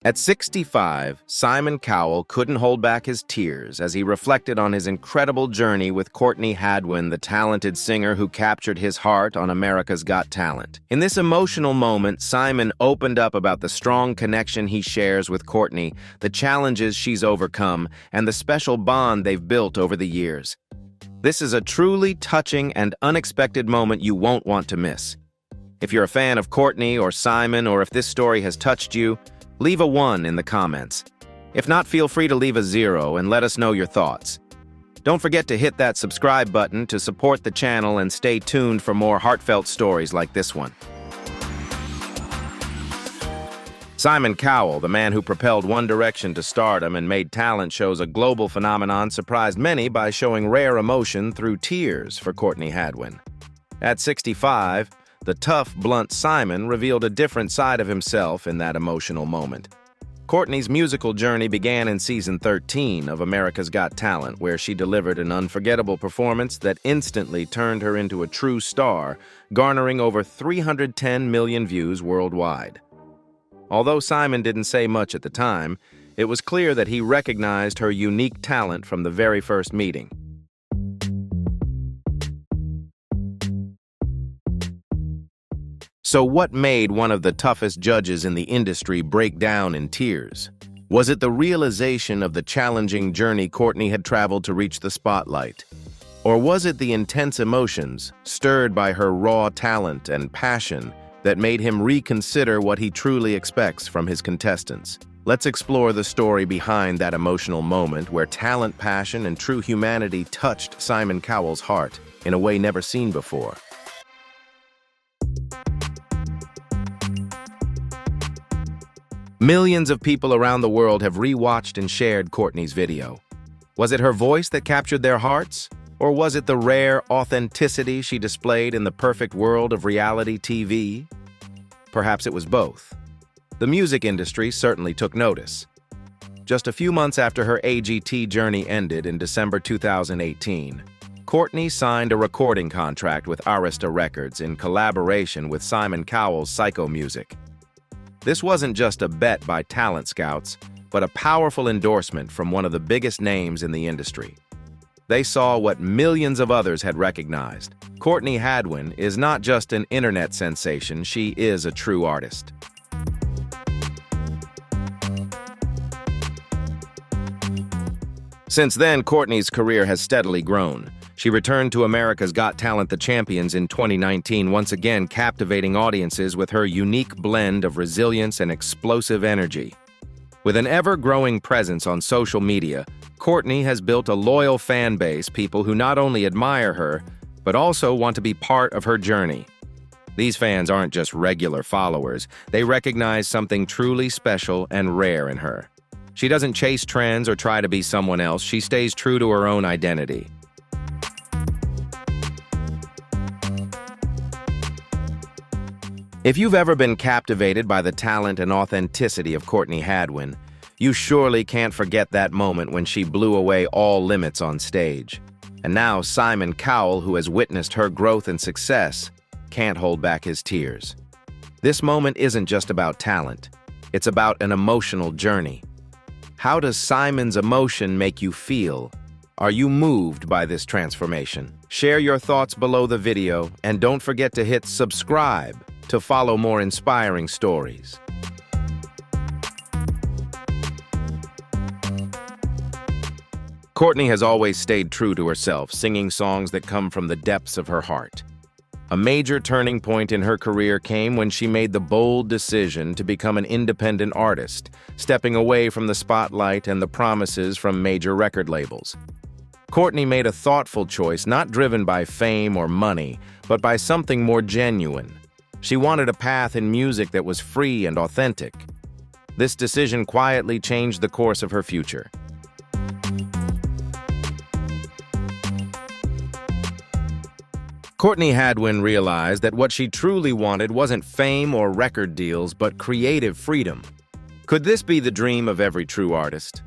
At 65, Simon Cowell couldn't hold back his tears as he reflected on his incredible journey with Courtney Hadwin, the talented singer who captured his heart on America's Got Talent. In this emotional moment, Simon opened up about the strong connection he shares with Courtney, the challenges she's overcome, and the special bond they've built over the years. This is a truly touching and unexpected moment you won't want to miss. If you're a fan of Courtney or Simon, or if this story has touched you, leave a 1 in the comments. If not, feel free to leave a 0 and let us know your thoughts. Don't forget to hit that subscribe button to support the channel and stay tuned for more heartfelt stories like this one. Simon Cowell, the man who propelled One Direction to stardom and made talent shows a global phenomenon, surprised many by showing rare emotion through tears for Courtney Hadwin. At 65, the tough, blunt Simon revealed a different side of himself in that emotional moment. Courtney's musical journey began in season 13 of America's Got Talent, where she delivered an unforgettable performance that instantly turned her into a true star, garnering over 310 million views worldwide. Although Simon didn't say much at the time, it was clear that he recognized her unique talent from the very first meeting. So what made one of the toughest judges in the industry break down in tears? Was it the realization of the challenging journey Courtney had traveled to reach the spotlight? Or was it the intense emotions, stirred by her raw talent and passion, that made him reconsider what he truly expects from his contestants? Let's explore the story behind that emotional moment where talent, passion, and true humanity touched Simon Cowell's heart in a way never seen before. Millions of people around the world have rewatched and shared Courtney's video. Was it her voice that captured their hearts? Or was it the rare authenticity she displayed in the perfect world of reality TV? Perhaps it was both. The music industry certainly took notice. Just a few months after her AGT journey ended in December 2018, Courtney signed a recording contract with Arista Records in collaboration with Simon Cowell's Psycho Music. This wasn't just a bet by talent scouts, but a powerful endorsement from one of the biggest names in the industry. They saw what millions of others had recognized. Courtney Hadwin is not just an internet sensation, she is a true artist. Since then, Courtney's career has steadily grown. She returned to America's Got Talent: The Champions in 2019, once again captivating audiences with her unique blend of resilience and explosive energy. With an ever-growing presence on social media, Courtney has built a loyal fan base, people who not only admire her, but also want to be part of her journey. These fans aren't just regular followers, they recognize something truly special and rare in her. She doesn't chase trends or try to be someone else, she stays true to her own identity. If you've ever been captivated by the talent and authenticity of Courtney Hadwin, you surely can't forget that moment when she blew away all limits on stage. And now Simon Cowell, who has witnessed her growth and success, can't hold back his tears. This moment isn't just about talent, it's about an emotional journey. How does Simon's emotion make you feel? Are you moved by this transformation? Share your thoughts below the video, and don't forget to hit subscribe to follow more inspiring stories. Courtney has always stayed true to herself, singing songs that come from the depths of her heart. A major turning point in her career came when she made the bold decision to become an independent artist, stepping away from the spotlight and the promises from major record labels. Courtney made a thoughtful choice, not driven by fame or money, but by something more genuine. She wanted a path in music that was free and authentic. This decision quietly changed the course of her future. Courtney Hadwin realized that what she truly wanted wasn't fame or record deals, but creative freedom. Could this be the dream of every true artist?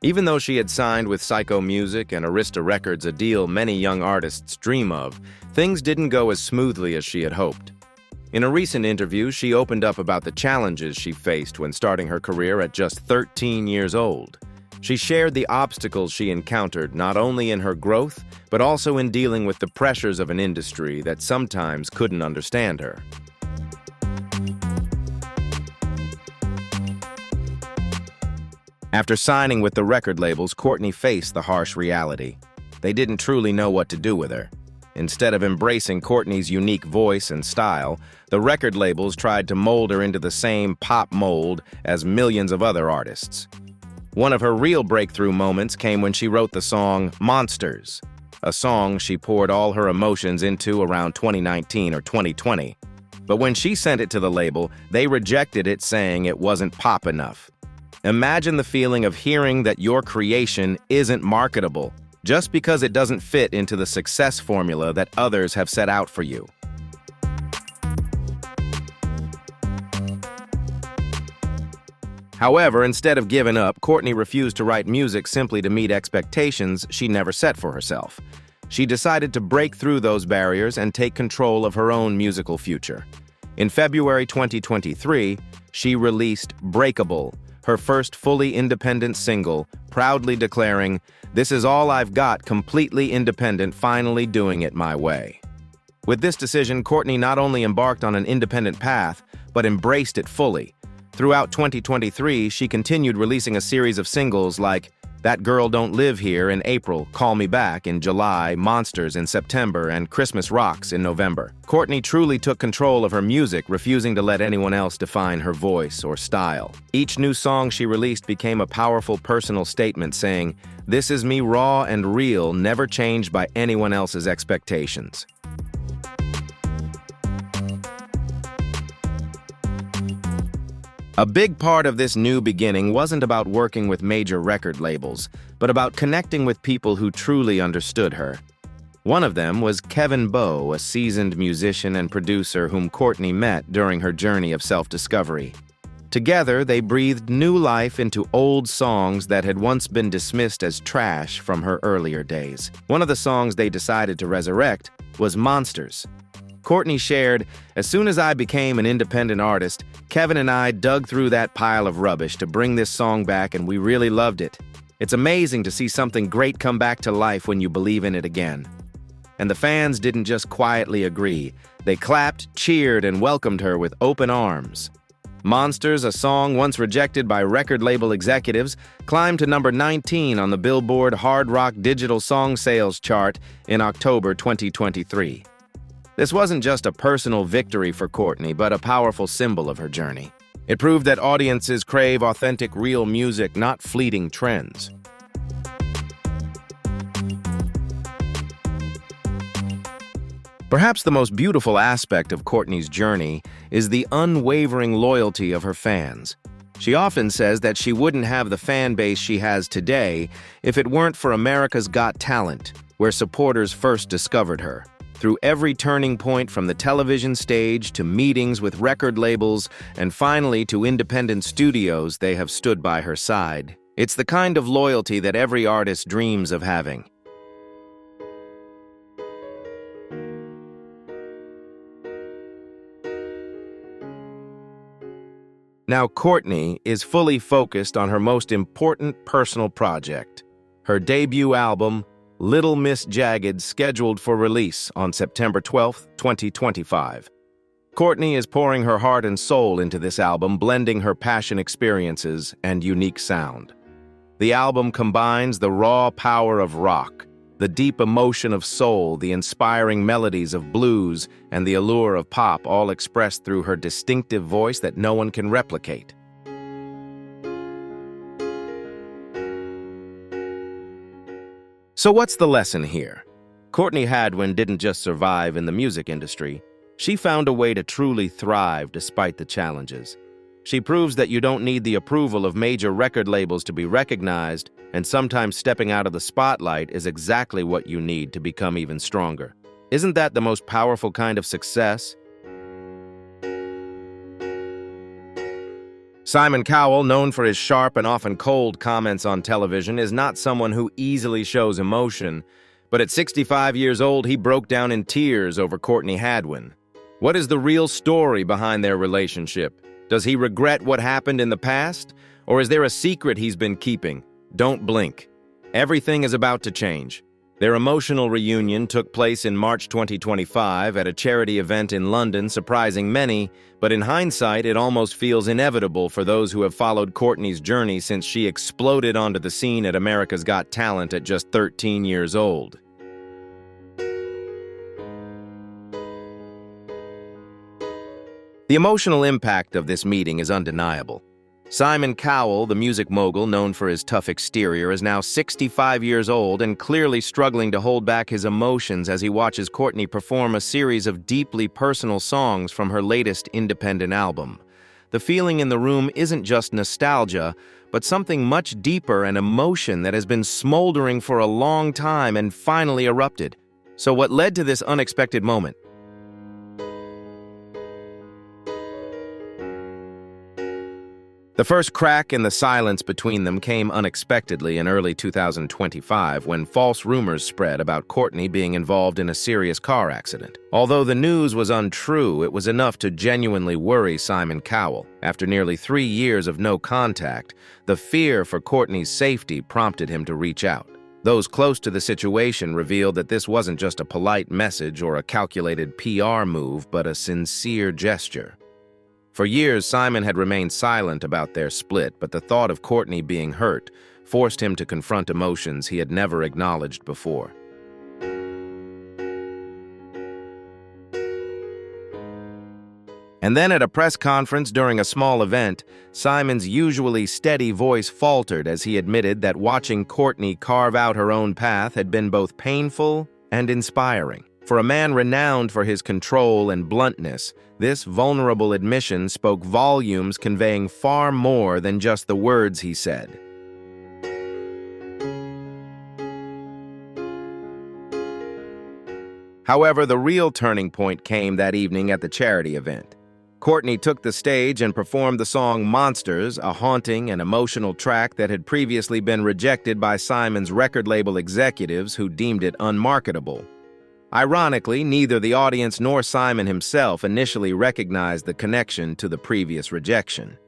Even though she had signed with Psycho Music and Arista Records, a deal many young artists dream of, things didn't go as smoothly as she had hoped. In a recent interview, she opened up about the challenges she faced when starting her career at just 13 years old. She shared the obstacles she encountered not only in her growth, but also in dealing with the pressures of an industry that sometimes couldn't understand her. After signing with the record labels, Courtney faced the harsh reality. They didn't truly know what to do with her. Instead of embracing Courtney's unique voice and style, the record labels tried to mold her into the same pop mold as millions of other artists. One of her real breakthrough moments came when she wrote the song Monsters, a song she poured all her emotions into around 2019 or 2020. But when she sent it to the label, they rejected it, saying it wasn't pop enough. Imagine the feeling of hearing that your creation isn't marketable just because it doesn't fit into the success formula that others have set out for you. However, instead of giving up, Courtney refused to write music simply to meet expectations she never set for herself. She decided to break through those barriers and take control of her own musical future. In February 2023, she released Breakable, her first fully independent single, proudly declaring, "This is all I've got, completely independent, finally doing it my way." With this decision, Courtney not only embarked on an independent path, but embraced it fully. Throughout 2023, she continued releasing a series of singles like That Girl Don't Live Here in April, Call Me Back in July, Monsters in September, and Christmas Rocks in November. Courtney truly took control of her music, refusing to let anyone else define her voice or style. Each new song she released became a powerful personal statement saying, "This is me raw and real, never changed by anyone else's expectations." A big part of this new beginning wasn't about working with major record labels, but about connecting with people who truly understood her. One of them was Kevin Bowe, a seasoned musician and producer whom Courtney met during her journey of self-discovery. Together, they breathed new life into old songs that had once been dismissed as trash from her earlier days. One of the songs they decided to resurrect was Monsters. Courtney shared, "As soon as I became an independent artist, Kevin and I dug through that pile of rubbish to bring this song back, and we really loved it. It's amazing to see something great come back to life when you believe in it again." And the fans didn't just quietly agree. They clapped, cheered, and welcomed her with open arms. Monsters, a song once rejected by record label executives, climbed to number 19 on the Billboard Hard Rock Digital Song Sales chart in October 2023. This wasn't just a personal victory for Courtney, but a powerful symbol of her journey. It proved that audiences crave authentic, real music, not fleeting trends. Perhaps the most beautiful aspect of Courtney's journey is the unwavering loyalty of her fans. She often says that she wouldn't have the fan base she has today if it weren't for America's Got Talent, where supporters first discovered her. Through every turning point from the television stage to meetings with record labels and finally to independent studios, they have stood by her side. It's the kind of loyalty that every artist dreams of having. Now Courtney is fully focused on her most important personal project, her debut album, Little Miss Jagged, scheduled for release on September 12, 2025. Courtney is pouring her heart and soul into this album, blending her passion experiences and unique sound. The album combines the raw power of rock, the deep emotion of soul, the inspiring melodies of blues, and the allure of pop, all expressed through her distinctive voice that no one can replicate. So what's the lesson here? Courtney Hadwin didn't just survive in the music industry. She found a way to truly thrive despite the challenges. She proves that you don't need the approval of major record labels to be recognized, and sometimes stepping out of the spotlight is exactly what you need to become even stronger. Isn't that the most powerful kind of success? Simon Cowell, known for his sharp and often cold comments on television, is not someone who easily shows emotion, but at 65 years old, he broke down in tears over Courtney Hadwin. What is the real story behind their relationship? Does he regret what happened in the past? Or is there a secret he's been keeping? Don't blink. Everything is about to change. Their emotional reunion took place in March 2025 at a charity event in London, surprising many, but in hindsight, it almost feels inevitable for those who have followed Courtney's journey since she exploded onto the scene at America's Got Talent at just 13 years old. The emotional impact of this meeting is undeniable. Simon Cowell, the music mogul known for his tough exterior, is now 65 years old and clearly struggling to hold back his emotions as he watches Courtney perform a series of deeply personal songs from her latest independent album. The feeling in the room isn't just nostalgia, but something much deeper, an emotion that has been smoldering for a long time and finally erupted. So what led to this unexpected moment? The first crack in the silence between them came unexpectedly in early 2025 when false rumors spread about Courtney being involved in a serious car accident. Although the news was untrue, it was enough to genuinely worry Simon Cowell. After nearly 3 years of no contact, the fear for Courtney's safety prompted him to reach out. Those close to the situation revealed that this wasn't just a polite message or a calculated PR move, but a sincere gesture. For years, Simon had remained silent about their split, but the thought of Courtney being hurt forced him to confront emotions he had never acknowledged before. And then at a press conference during a small event, Simon's usually steady voice faltered as he admitted that watching Courtney carve out her own path had been both painful and inspiring. For a man renowned for his control and bluntness, this vulnerable admission spoke volumes, conveying far more than just the words he said. However, the real turning point came that evening at the charity event. Courtney took the stage and performed the song Monsters, a haunting and emotional track that had previously been rejected by Simon's record label executives who deemed it unmarketable. Ironically, neither the audience nor Simon himself initially recognized the connection to the previous rejection.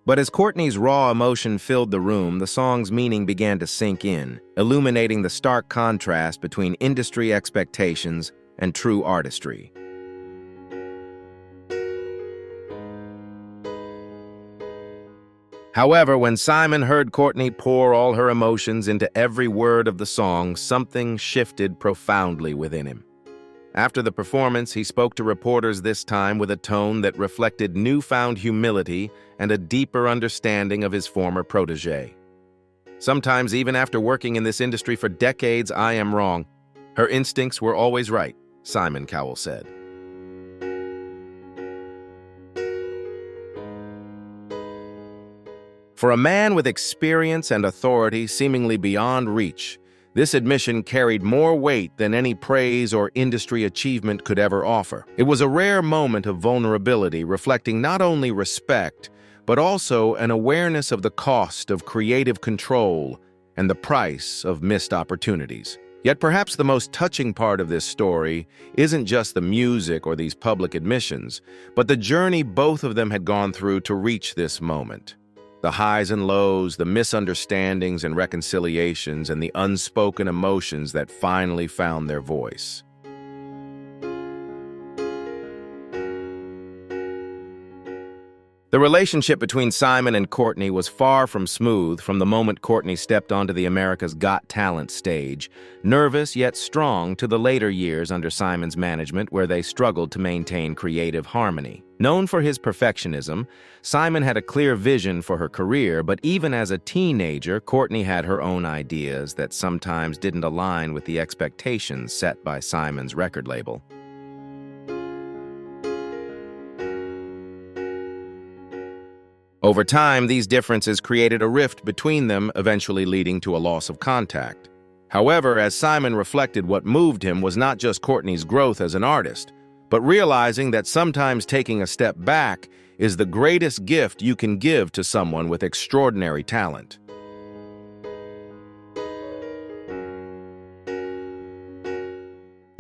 But as Courtney's raw emotion filled the room, the song's meaning began to sink in, illuminating the stark contrast between industry expectations and true artistry. However, when Simon heard Courtney pour all her emotions into every word of the song, something shifted profoundly within him. After the performance, he spoke to reporters this time with a tone that reflected newfound humility and a deeper understanding of his former protégé. Sometimes, even after working in this industry for decades, I am wrong. Her instincts were always right, Simon Cowell said. For a man with experience and authority seemingly beyond reach, this admission carried more weight than any praise or industry achievement could ever offer. It was a rare moment of vulnerability, reflecting not only respect, but also an awareness of the cost of creative control and the price of missed opportunities. Yet perhaps the most touching part of this story isn't just the music or these public admissions, but the journey both of them had gone through to reach this moment. The highs and lows, the misunderstandings and reconciliations, and the unspoken emotions that finally found their voice. The relationship between Simon and Courtney was far from smooth from the moment Courtney stepped onto the America's Got Talent stage, nervous yet strong to the later years under Simon's management where they struggled to maintain creative harmony. Known for his perfectionism, Simon had a clear vision for her career, but even as a teenager, Courtney had her own ideas that sometimes didn't align with the expectations set by Simon's record label. Over time, these differences created a rift between them, eventually leading to a loss of contact. However, as Simon reflected, what moved him was not just Courtney's growth as an artist, but realizing that sometimes taking a step back is the greatest gift you can give to someone with extraordinary talent.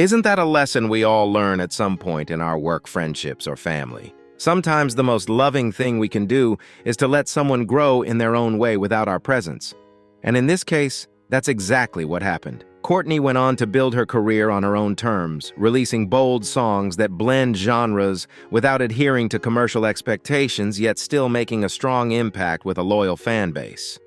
Isn't that a lesson we all learn at some point in our work, friendships, or family? Sometimes the most loving thing we can do is to let someone grow in their own way without our presence. And in this case, that's exactly what happened. Courtney went on to build her career on her own terms, releasing bold songs that blend genres without adhering to commercial expectations, yet still making a strong impact with a loyal fan base.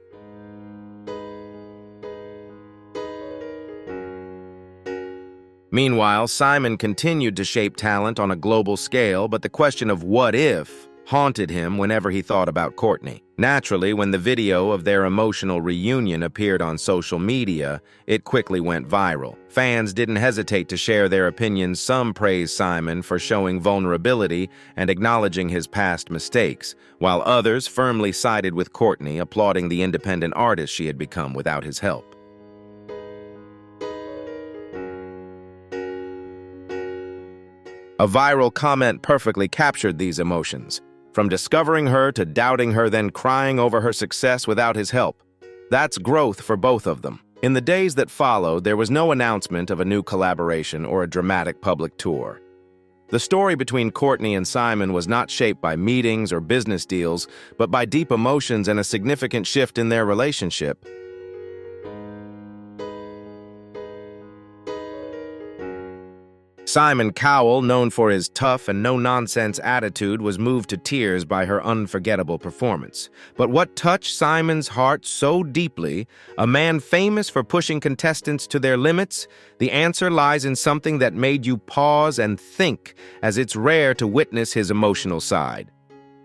Meanwhile, Simon continued to shape talent on a global scale, but the question of what if haunted him whenever he thought about Courtney. Naturally, when the video of their emotional reunion appeared on social media, it quickly went viral. Fans didn't hesitate to share their opinions. Some praised Simon for showing vulnerability and acknowledging his past mistakes, while others firmly sided with Courtney, applauding the independent artist she had become without his help. A viral comment perfectly captured these emotions. From discovering her to doubting her, then crying over her success without his help. That's growth for both of them. In the days that followed, there was no announcement of a new collaboration or a dramatic public tour. The story between Courtney and Simon was not shaped by meetings or business deals, but by deep emotions and a significant shift in their relationship. Simon Cowell, known for his tough and no-nonsense attitude, was moved to tears by her unforgettable performance. But what touched Simon's heart so deeply, a man famous for pushing contestants to their limits, the answer lies in something that made you pause and think, as it's rare to witness his emotional side.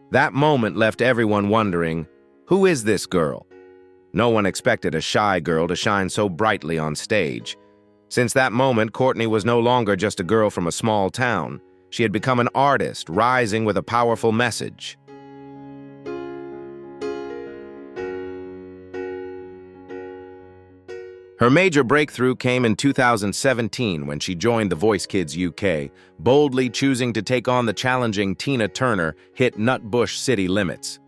That moment left everyone wondering, who is this girl? No one expected a shy girl to shine so brightly on stage. Since that moment, Courtney was no longer just a girl from a small town. She had become an artist, rising with a powerful message. Her major breakthrough came in 2017 when she joined The Voice Kids UK, boldly choosing to take on the challenging Tina Turner hit Nutbush City Limits.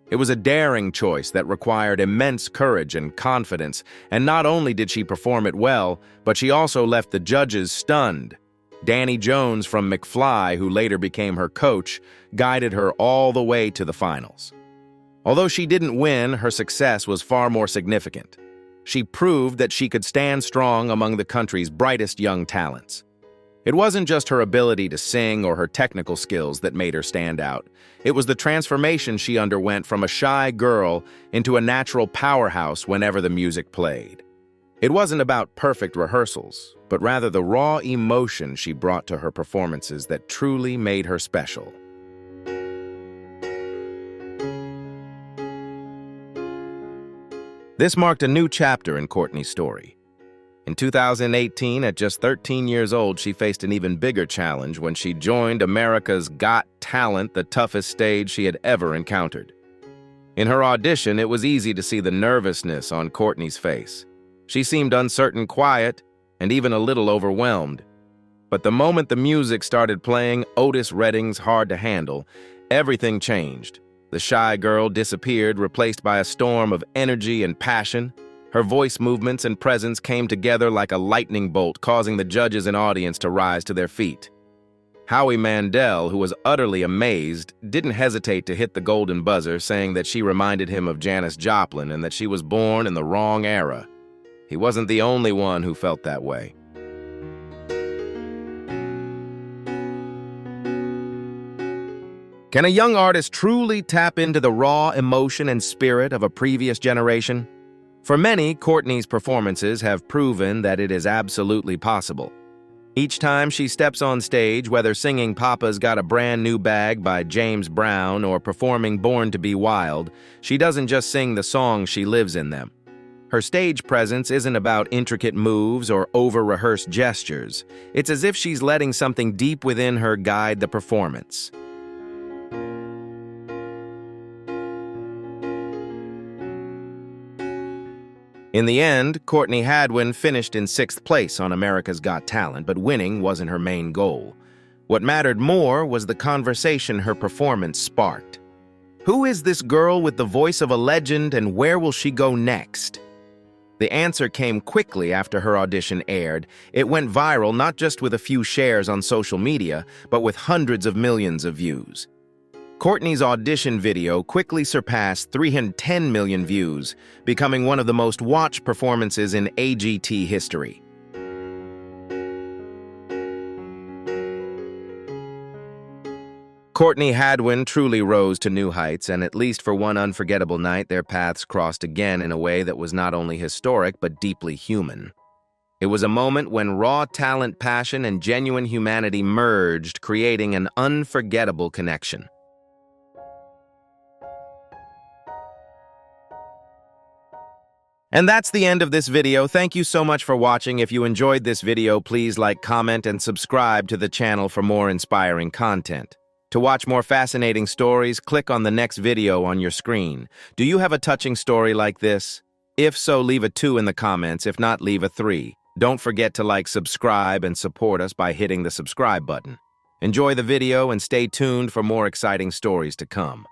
It was a daring choice that required immense courage and confidence, and not only did she perform it well, but she also left the judges stunned. Danny Jones from McFly, who later became her coach, guided her all the way to the finals. Although she didn't win, her success was far more significant. She proved that she could stand strong among the country's brightest young talents. It wasn't just her ability to sing or her technical skills that made her stand out. It was the transformation she underwent from a shy girl into a natural powerhouse whenever the music played. It wasn't about perfect rehearsals, but rather the raw emotion she brought to her performances that truly made her special. This marked a new chapter in Courtney's story. In 2018, at just 13 years old, she faced an even bigger challenge when she joined America's Got Talent, the toughest stage she had ever encountered. In her audition, it was easy to see the nervousness on Courtney's face. She seemed uncertain, quiet, and even a little overwhelmed. But the moment the music started playing, Otis Redding's Hard to Handle, everything changed. The shy girl disappeared, replaced by a storm of energy and passion. Her voice movements and presence came together like a lightning bolt, causing the judges and audience to rise to their feet. Howie Mandel, who was utterly amazed, didn't hesitate to hit the golden buzzer, saying that she reminded him of Janis Joplin and that she was born in the wrong era. He wasn't the only one who felt that way. Can a young artist truly tap into the raw emotion and spirit of a previous generation? For many, Courtney's performances have proven that it is absolutely possible. Each time she steps on stage, whether singing Papa's Got a Brand New Bag by James Brown or performing Born to Be Wild, she doesn't just sing the songs, she lives in them. Her stage presence isn't about intricate moves or over-rehearsed gestures. It's as if she's letting something deep within her guide the performance. In the end, Courtney Hadwin finished in 6th place on America's Got Talent, but winning wasn't her main goal. What mattered more was the conversation her performance sparked. Who is this girl with the voice of a legend, and where will she go next? The answer came quickly after her audition aired. It went viral not just with a few shares on social media, but with hundreds of millions of views. Courtney's audition video quickly surpassed 310 million views, becoming one of the most watched performances in AGT history. Courtney Hadwin truly rose to new heights, and at least for one unforgettable night, their paths crossed again in a way that was not only historic but deeply human. It was a moment when raw talent, passion, and genuine humanity merged, creating an unforgettable connection. And that's the end of this video. Thank you so much for watching. If you enjoyed this video, please like, comment, and subscribe to the channel for more inspiring content. To watch more fascinating stories, click on the next video on your screen. Do you have a touching story like this? If so, leave a 2 in the comments. If not, leave a 3. Don't forget to like, subscribe, and support us by hitting the subscribe button. Enjoy the video and stay tuned for more exciting stories to come.